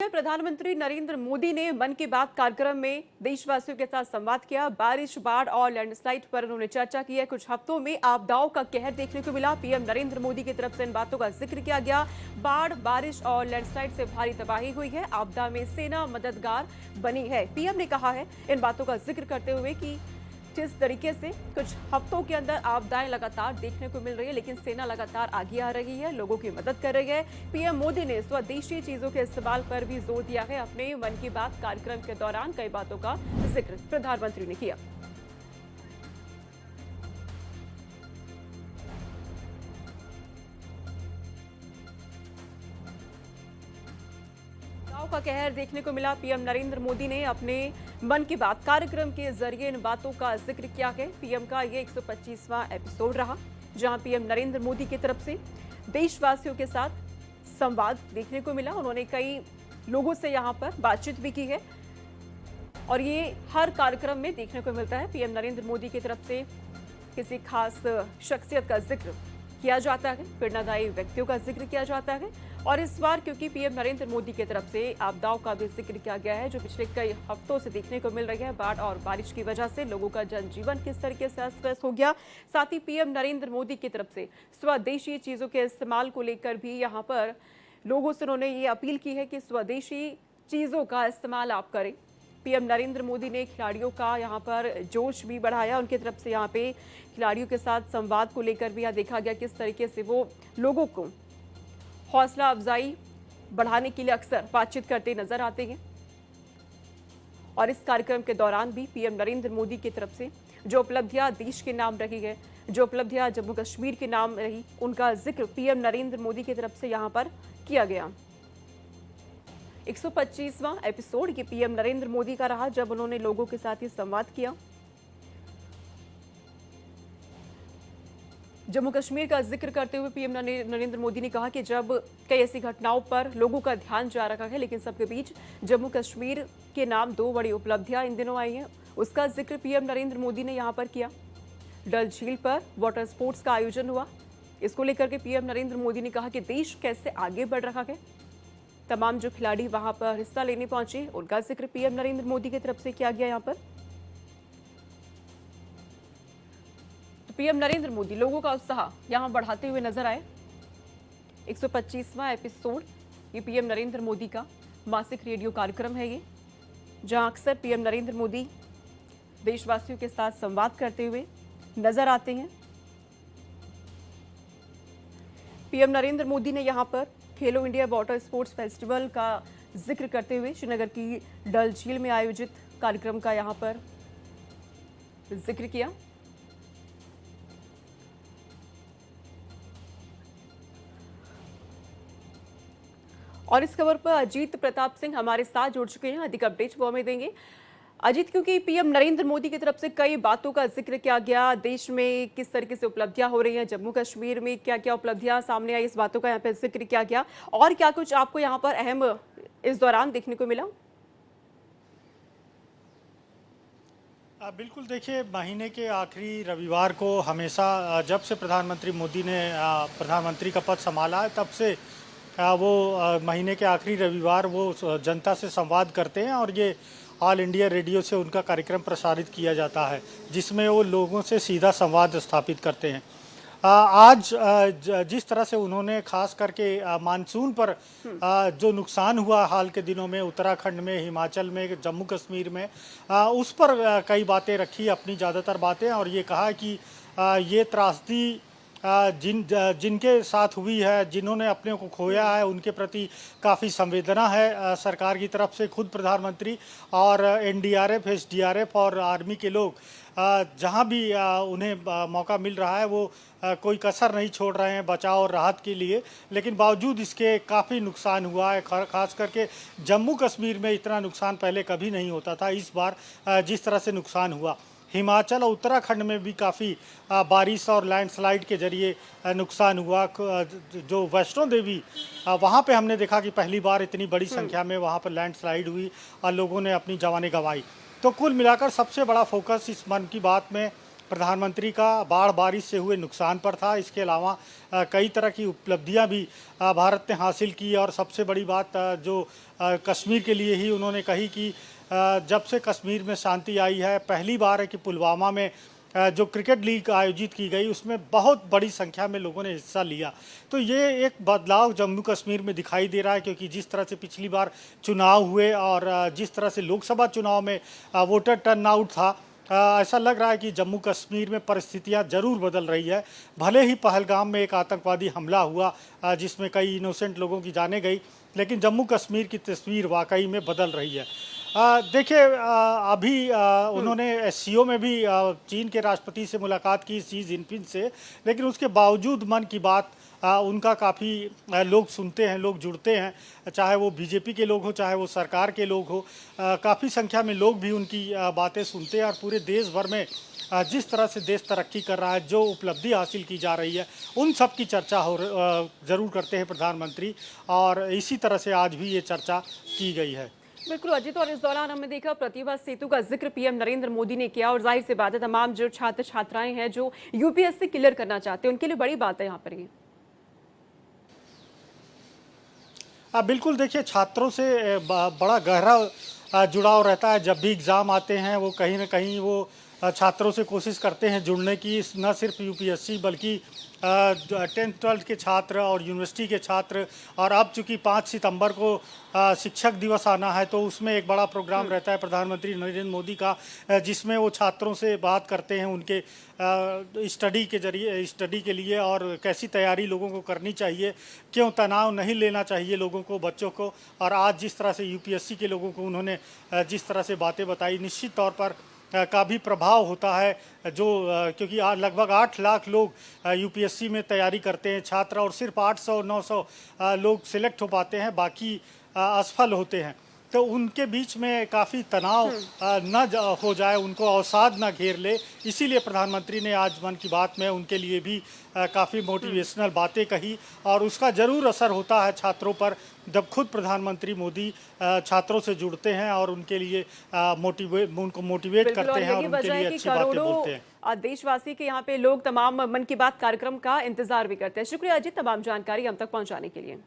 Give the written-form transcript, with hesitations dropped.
प्रधानमंत्री नरेंद्र मोदी ने मन की बात कार्यक्रम में देशवासियों के साथ संवाद किया। बारिश, बाढ़ और लैंडस्लाइड पर उन्होंने चर्चा की है। कुछ हफ्तों में आपदाओं का कहर देखने को मिला। पीएम नरेंद्र मोदी की तरफ से इन बातों का जिक्र किया गया। बाढ़, बारिश और लैंडस्लाइड से भारी तबाही हुई है। आपदा में सेना मददगार बनी है। पीएम ने कहा है इन बातों का जिक्र करते हुए कि जिस तरीके से कुछ हफ्तों के अंदर आपदाएं लगातार देखने को मिल रही है, लेकिन सेना लगातार आगे आ रही है, लोगों की मदद कर रही है। पीएम मोदी ने स्वदेशी चीजों के इस्तेमाल पर भी जोर दिया है। अपने मन की बात कार्यक्रम के दौरान कई बातों का जिक्र प्रधानमंत्री ने किया। का कहर देखने को मिला। पीएम नरेंद्र मोदी ने अपने मन की बात कार्यक्रम के जरिए इन बातों का जिक्र किया है। पीएम का ये 125वां एपिसोड रहा, जहां पीएम नरेंद्र मोदी की तरफ से देशवासियों के साथ संवाद देखने को मिला। उन्होंने कई लोगों से यहां पर बातचीत भी की है और ये हर कार्यक्रम में देखने को मिलता है। पीएम नरेंद्र मोदी की तरफ से किसी खास शख्सियत का जिक्र किया जाता है, प्रेरणादायी व्यक्तियों का जिक्र किया जाता है। और इस बार क्योंकि पीएम नरेंद्र मोदी की तरफ से आपदाओं का भी जिक्र किया गया है, जो पिछले कई हफ्तों से देखने को मिल रही है। बाढ़ और बारिश की वजह से लोगों का जनजीवन किस तरीके से अस्त व्यस्त हो गया। साथ ही पीएम नरेंद्र मोदी की तरफ से स्वदेशी चीजों के इस्तेमाल को लेकर भी यहाँ पर लोगों से उन्होंने ये अपील की है कि स्वदेशी चीजों का इस्तेमाल आप करें। पीएम नरेंद्र मोदी ने खिलाड़ियों का यहाँ पर जोश भी बढ़ाया। उनकी तरफ से यहाँ पे खिलाड़ियों के साथ संवाद को लेकर भी यहाँ देखा गया किस तरीके से वो लोगों को हौसला अफजाई बढ़ाने के लिए अक्सर बातचीत करते नजर आते हैं। और इस कार्यक्रम के दौरान भी पीएम नरेंद्र मोदी की तरफ से जो उपलब्धियां देश के नाम रही है, जो उपलब्धियां जम्मू कश्मीर के नाम रही, उनका जिक्र पीएम नरेंद्र मोदी की तरफ से यहाँ पर किया गया। 125वां एपिसोड ये पीएम नरेंद्र मोदी का रहा, जब उन्होंने लोगों के साथ ही संवाद किया। जम्मू कश्मीर का जिक्र करते हुए पीएम नरेंद्र मोदी ने कहा कि जब कई ऐसी घटनाओं पर लोगों का ध्यान जा रखा है, लेकिन सबके बीच जम्मू कश्मीर के नाम दो बड़ी उपलब्धियां इन दिनों आई हैं, उसका जिक्र पीएम नरेंद्र मोदी ने यहां पर किया। डल झील पर वाटर स्पोर्ट्स का आयोजन हुआ। इसको लेकर के पीएम नरेंद्र मोदी ने कहा कि देश कैसे आगे बढ़ रहा है। तमाम जो खिलाड़ी वहां पर हिस्सा लेने पहुंचे, उनका जिक्र पीएम नरेंद्र मोदी की तरफ से किया गया। यहाँ पर तो पीएम नरेंद्र मोदी लोगों का उत्साह यहां बढ़ाते हुए नजर आए। 125वां एपिसोड ये पीएम नरेंद्र मोदी का मासिक रेडियो कार्यक्रम है ये, जहां अक्सर पीएम नरेंद्र मोदी देशवासियों के साथ संवाद करते हुए नजर आते हैं। पीएम नरेंद्र मोदी ने यहां पर खेलो इंडिया वाटर स्पोर्ट्स फेस्टिवल का जिक्र करते हुए श्रीनगर की डल झील में आयोजित कार्यक्रम का यहां पर जिक्र किया। और इस खबर पर अजीत प्रताप सिंह हमारे साथ जुड़ चुके हैं, अधिक अपडेट वो हमें देंगे। अजीत, क्योंकि पीएम नरेंद्र मोदी की तरफ से कई बातों का जिक्र किया गया, देश में किस तरीके से उपलब्धियां हो रही हैं, जम्मू कश्मीर में क्या क्या उपलब्धियां सामने आई, इस बातों का यहाँ पे जिक्र किया गया, और क्या कुछ आपको यहाँ पर अहम इस दौरान देखने को मिला? बिल्कुल, देखिए, महीने के आखिरी रविवार को हमेशा जब से प्रधानमंत्री मोदी ने प्रधानमंत्री का पद संभाला है, तब से वो महीने के आखिरी रविवार वो जनता से संवाद करते हैं और ये ऑल इंडिया रेडियो से उनका कार्यक्रम प्रसारित किया जाता है, जिसमें वो लोगों से सीधा संवाद स्थापित करते हैं। आज जिस तरह से उन्होंने खास करके मानसून पर जो नुकसान हुआ हाल के दिनों में उत्तराखंड में, हिमाचल में, जम्मू कश्मीर में, उस पर कई बातें रखी, अपनी ज़्यादातर बातें, और ये कहा कि ये त्रासदी जिनके साथ हुई है, जिन्होंने अपने को खोया है, उनके प्रति काफ़ी संवेदना है सरकार की तरफ से। खुद प्रधानमंत्री और एनडीआरएफ, एसडीआरएफ और आर्मी के लोग जहां भी उन्हें मौका मिल रहा है, वो कोई कसर नहीं छोड़ रहे हैं बचाव और राहत के लिए। लेकिन बावजूद इसके काफ़ी नुकसान हुआ है, खास करके जम्मू कश्मीर में इतना नुकसान पहले कभी नहीं होता था। इस बार जिस तरह से नुकसान हुआ, हिमाचल और उत्तराखंड में भी काफ़ी बारिश और लैंडस्लाइड के जरिए नुकसान हुआ। जो वैष्णो देवी, वहाँ पे हमने देखा कि पहली बार इतनी बड़ी संख्या में वहाँ पर लैंडस्लाइड हुई और लोगों ने अपनी जानें गंवाई। तो कुल मिलाकर सबसे बड़ा फोकस इस मन की बात में प्रधानमंत्री का बाढ़ बारिश से हुए नुकसान पर था। इसके अलावा कई तरह की उपलब्धियां भी भारत ने हासिल की और सबसे बड़ी बात जो कश्मीर के लिए ही उन्होंने कही कि जब से कश्मीर में शांति आई है, पहली बार है कि पुलवामा में जो क्रिकेट लीग आयोजित की गई उसमें बहुत बड़ी संख्या में लोगों ने हिस्सा लिया। तो ये एक बदलाव जम्मू कश्मीर में दिखाई दे रहा है, क्योंकि जिस तरह से पिछली बार चुनाव हुए और जिस तरह से लोकसभा चुनाव में वोटर टर्नआउट था, ऐसा लग रहा है कि जम्मू कश्मीर में परिस्थितियां जरूर बदल रही है। भले ही पहलगाम में एक आतंकवादी हमला हुआ जिसमें कई इनोसेंट लोगों की जानें गई, लेकिन जम्मू कश्मीर की तस्वीर वाकई में बदल रही है। देखिए, अभी उन्होंने एससीओ में भी चीन के राष्ट्रपति से मुलाकात की, शी जिनपिंग से, लेकिन उसके बावजूद मन की बात उनका काफ़ी लोग सुनते हैं, लोग जुड़ते हैं, चाहे वो बीजेपी के लोग हो, चाहे वो सरकार के लोग हो। काफ़ी संख्या में लोग भी उनकी बातें सुनते हैं और पूरे देश भर में जिस तरह से देश तरक्की कर रहा है, जो उपलब्धि हासिल की जा रही है, उन सब की चर्चा ज़रूर करते हैं प्रधानमंत्री, और इसी तरह से आज भी ये चर्चा की गई है। बिल्कुल अजित, और इस दौरान हमने देखा प्रतिभा सेतु का जिक्र पीएम नरेंद्र मोदी ने किया, और जाहिर सी बात है तमाम जो छात्र छात्राएं हैं जो यूपीएससी क्लियर करना चाहते हैं उनके लिए बड़ी बात है यहाँ पर ये। बिल्कुल, देखिए, छात्रों से बड़ा गहरा जुड़ाव रहता है। जब भी एग्ज़ाम आते हैं वो कहीं ना कहीं वो छात्रों से कोशिश करते हैं जुड़ने की, न सिर्फ यूपीएससी बल्कि 10th-12th के छात्र और यूनिवर्सिटी के छात्र। और अब चूंकि 5 सितंबर को शिक्षक दिवस आना है, तो उसमें एक बड़ा प्रोग्राम रहता है प्रधानमंत्री नरेंद्र मोदी का, जिसमें वो छात्रों से बात करते हैं उनके स्टडी के लिए और कैसी तैयारी लोगों को करनी चाहिए, क्यों तनाव नहीं लेना चाहिए लोगों को, बच्चों को। और आज जिस तरह से यूपीएससी के लोगों को उन्होंने जिस तरह से बातें बताई, निश्चित तौर पर का भी प्रभाव होता है, जो क्योंकि लगभग 8 लाख लोग यूपीएससी में तैयारी करते हैं छात्र, और सिर्फ 800-900 लोग सिलेक्ट हो पाते हैं, बाकी असफल होते हैं। तो उनके बीच में काफ़ी तनाव हो जाए, उनको अवसाद न घेर ले, इसीलिए प्रधानमंत्री ने आज मन की बात में उनके लिए भी काफ़ी मोटिवेशनल बातें कही। और उसका ज़रूर असर होता है छात्रों पर, जब खुद प्रधानमंत्री मोदी छात्रों से जुड़ते हैं और उनके लिए उनको मोटिवेट करते हैं और उनके लिए अच्छी बातें बोलते हैं। देशवासी के यहाँ पे लोग तमाम मन की बात कार्यक्रम का इंतजार भी करते हैं। शुक्रिया अजित, तमाम जानकारी हम तक पहुँचाने के लिए।